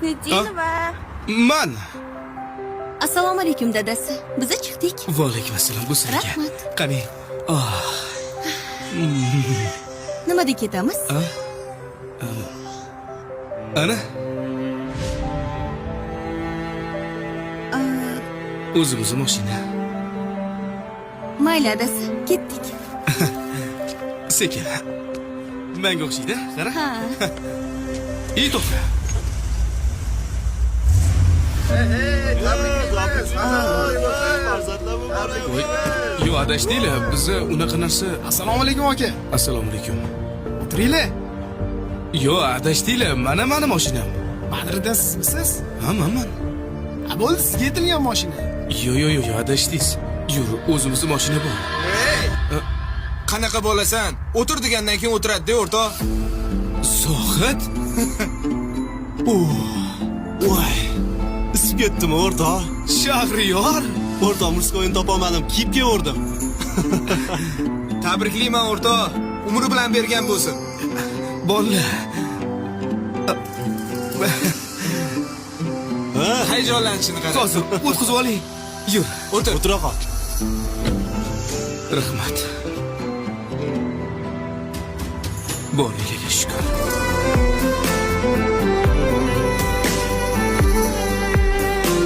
Husniddinova. Man. Assalomu alaykum dadasi. Biz chiqdik. Va alaykum assalom bu sizga. Rahmat. Qani. Nimada ketamiz? Ana. O'zimiz mashina. Mayli dadasi, ketdik. Sekin. Menga o'xshaydi, qara. Ha. Ey to'xta. Voy, yo adashdinglar. Bizni unaqa narsa. Assalomu alaykum aka. Assalomu alaykum. O'tiringlar. Yo adashdinglar. Mana mani mashinam. Badriddin sizmisiz? Ha, man. Bo'ldi, sizga yetilgan mashina. Yo, adashdingiz. Yur, o'zimizning mashina bor. Qanaqa bo'lasan? O'tir degandan keyin o'tiradi-da, o'rtoq. Zohid? Voy. Isib ketdimi o'rtoq? Shahriyor? O'rtoq murskoyini topolmadim, kiyib keldim. Tabriklayman o'rtoq. Umri bilan bergan bo'lsin. Bolla. Hayajonlanishini qara. Hozir o'tkazib oling. Yur, O'tir. O'tira qol. rahmat. Boriga shukr.